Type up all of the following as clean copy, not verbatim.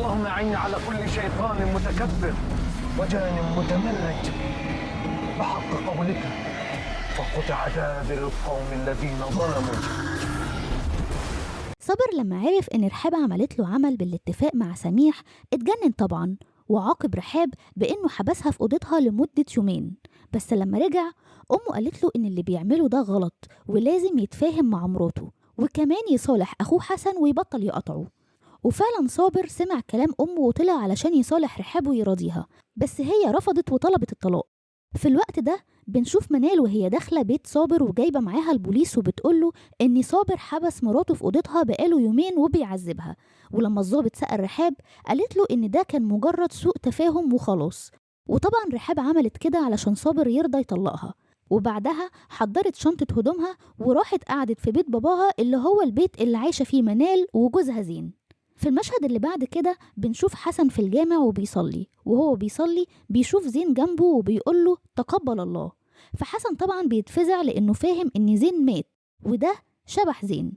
اللهم أعني على كل شيطان متكبر وجان متمرد بحق قولك فقطع دابر القوم الذين ظلموا. صابر لما عرف إن رحاب عملت له عمل بالاتفاق مع سميح اتجنن طبعا، وعاقب رحاب بإنه حبسها في أوضتها لمدة يومين. بس لما رجع أمه قالت له إن اللي بيعمله ده غلط ولازم يتفاهم مع مراته، وكمان يصالح أخوه حسن ويبطل يقطعه. وفعلا صابر سمع كلام أمه وطلع علشان يصالح رحاب ويراضيها، بس هي رفضت وطلبت الطلاق. في الوقت ده بنشوف منال وهي داخلة بيت صابر وجايبة معاها البوليس وبتقوله إن صابر حبس مراته في أوضتها بقاله يومين وبيعذبها. ولما الضابط سأل رحاب قالت له إن ده كان مجرد سوء تفاهم وخلاص. وطبعا رحاب عملت كده علشان صابر يرضى يطلقها، وبعدها حضرت شنطة هدومها وراحت قعدت في بيت باباها اللي هو البيت اللي عايشة فيه منال وجوزها زين. في المشهد اللي بعد كده بنشوف حسن في الجامع وبيصلي، وهو بيصلي بيشوف زين جنبه وبيقوله تقبل الله. فحسن طبعا بيتفزع لأنه فاهم إن زين مات وده شبح زين.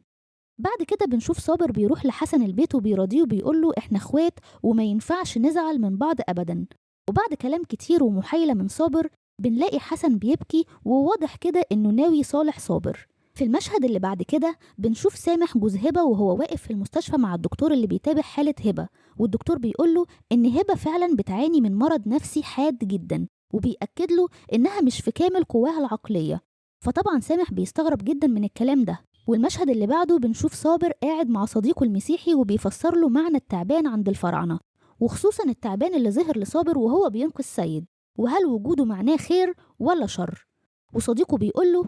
بعد كده بنشوف صابر بيروح لحسن البيت وبيراضيه وبيقوله إحنا اخوات وما ينفعش نزعل من بعض أبدا. وبعد كلام كتير ومحايلة من صابر بنلاقي حسن بيبكي وواضح كده إنه ناوي صالح صابر. في المشهد اللي بعد كده بنشوف سامح جوز هبة وهو واقف في المستشفى مع الدكتور اللي بيتابع حالة هبة، والدكتور بيقوله إن هبة فعلا بتعاني من مرض نفسي حاد جدا، وبيأكد له إنها مش في كامل قواها العقلية. فطبعا سامح بيستغرب جدا من الكلام ده. والمشهد اللي بعده بنشوف صابر قاعد مع صديقه المسيحي وبيفسر له معنى التعبان عند الفراعنة، وخصوصا التعبان اللي ظهر لصابر وهو بينقذ سيد، وهل وجوده معناه خير ولا شر. وصديقه بيقوله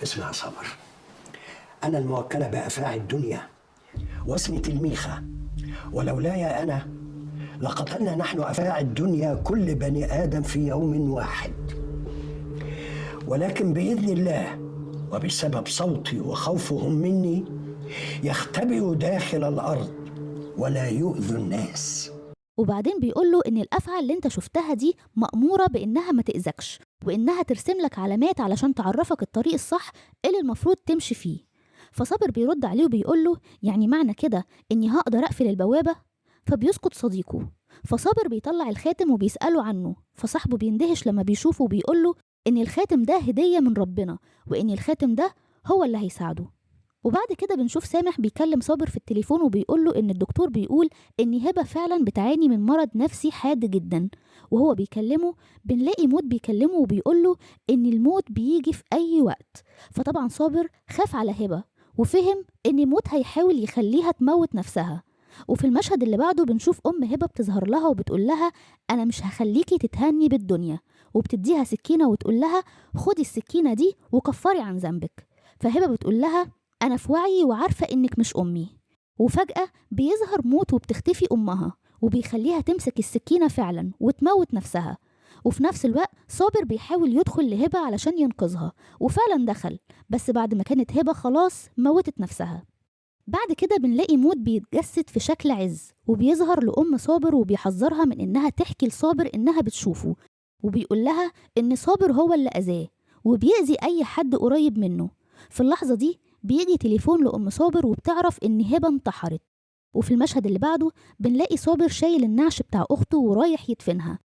اسمع صابر، أنا الموكلة بأفاعي الدنيا واسمي تلميخة، ولولاي أنا لقتلنا نحن أفاعي الدنيا كل بني آدم في يوم واحد، ولكن بإذن الله وبسبب صوتي وخوفهم مني يختبئوا داخل الأرض ولا يؤذوا الناس. وبعدين بيقوله إن الأفعى اللي انت شفتها دي مأمورة بإنها ما تأذكش، وإنها ترسم لك علامات علشان تعرفك الطريق الصح اللي المفروض تمشي فيه. فصابر بيرد عليه وبيقوله يعني معنى كده إني هقدر أقفل البوابة؟ فبيسكت صديقه. فصابر بيطلع الخاتم وبيسأله عنه، فصاحبه بيندهش لما بيشوفه وبيقوله إن الخاتم ده هدية من ربنا، وإن الخاتم ده هو اللي هيساعده. وبعد كده بنشوف سامح بيكلم صابر في التليفون وبيقوله إن الدكتور بيقول إن هبة فعلا بتعاني من مرض نفسي حاد جدا. وهو بيكلمه بنلاقي موت بيكلمه وبيقوله إن الموت بيجي في أي وقت. فطبعا صابر خاف على هبة وفهم إن موت هيحاول يخليها تموت نفسها. وفي المشهد اللي بعده بنشوف هبة بتظهر لها وبتقول لها أنا مش هخليكي تتهني بالدنيا، وبتديها سكينة وتقول لها خدي السكينة دي وكفري عن ذنبك. فهبة بتقول لها أنا في وعي وعارفة إنك مش أمي. وفجأة بيظهر موت وبتختفي أمها وبيخليها تمسك السكينة فعلا وتموت نفسها. وفي نفس الوقت صابر بيحاول يدخل لهبة علشان ينقذها، وفعلا دخل، بس بعد ما كانت هبة خلاص موتت نفسها. بعد كده بنلاقي موت بيتجسد في شكل عز وبيظهر لأم صابر وبيحذرها من إنها تحكي لصابر إنها بتشوفه، وبيقول لها إن صابر هو اللي أذاه وبيأذي أي حد قريب منه. في اللحظة دي بيجي تليفون لأم صابر وبتعرف إن هبة انتحرت. وفي المشهد اللي بعده بنلاقي صابر شايل النعش بتاع أخته ورايح يدفنها.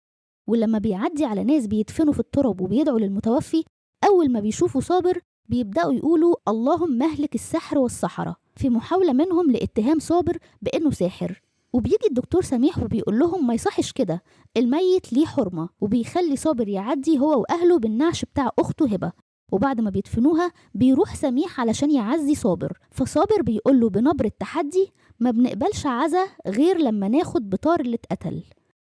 ولما بيعدي على ناس بيدفنوا في التراب وبيدعوا للمتوفي، أول ما بيشوفوا صابر بيبدأوا يقولوا اللهم اهلك السحر والسحرة، في محاولة منهم لاتهام صابر بأنه ساحر. وبيجي الدكتور سميح وبيقول لهم ما يصحش كده، الميت ليه حرمة، وبيخلي صابر يعدي هو وأهله بالنعش بتاع أخته هبة. وبعد ما بيدفنوها بيروح سميح علشان يعزي صابر، فصابر بيقوله بنبرة تحدي ما بنقبلش عزا غير لما ناخد بطار اللي اتقتل.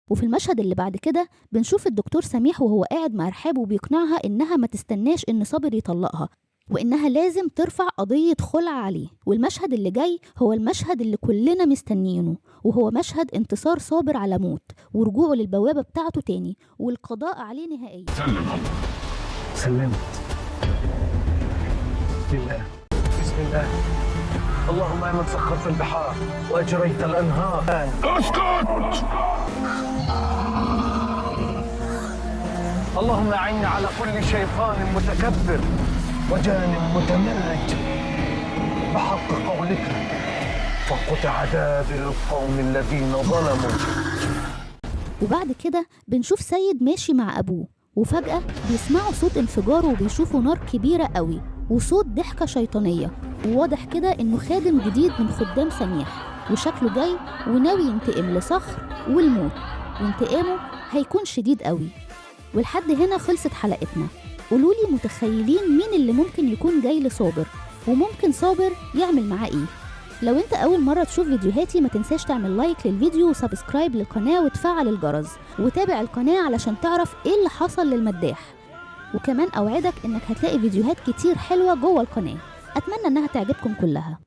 وفي المشهد اللي بعد كده بنشوف الدكتور سميح وهو قاعد مع رحاب وبيقنعها إنها ما تستناش إن صابر يطلقها، وإنها لازم ترفع قضية خلع عليه. والمشهد اللي جاي هو المشهد اللي كلنا مستنيينه، وهو مشهد انتصار صابر على موت ورجوعه للبوابة بتاعته تاني والقضاء عليه نهائيا. سلمت لله بسم الله. اللهم يا من سخرت البحار وأجريت الأنهار. اسكت. اللهم أعني على كل شيطان متكبر وجان متمرد بحق قولك فقطع دابر القوم الذين ظلموا. وبعد كده بنشوف سيد ماشي مع أبوه، وفجأة بيسمعوا صوت انفجار وبيشوفوا نار كبيرة قوي وصوت ضحكة شيطانية، وواضح كده إنه خادم جديد من خدام سميح، وشكله جاي وناوي ينتقم لصخر والموت، وانتقامه هيكون شديد قوي. ولحد هنا خلصت حلقتنا. قولولي متخيلين مين اللي ممكن يكون جاي لصابر، وممكن صابر يعمل معاه ايه؟ لو انت اول مرة تشوف فيديوهاتي ما تنساش تعمل لايك للفيديو وسبسكرايب للقناة وتفعل الجرس، وتابع القناة علشان تعرف ايه اللي حصل للمداح. وكمان اوعدك انك هتلاقي فيديوهات كتير حلوة جوه القناة، اتمنى انها تعجبكم كلها.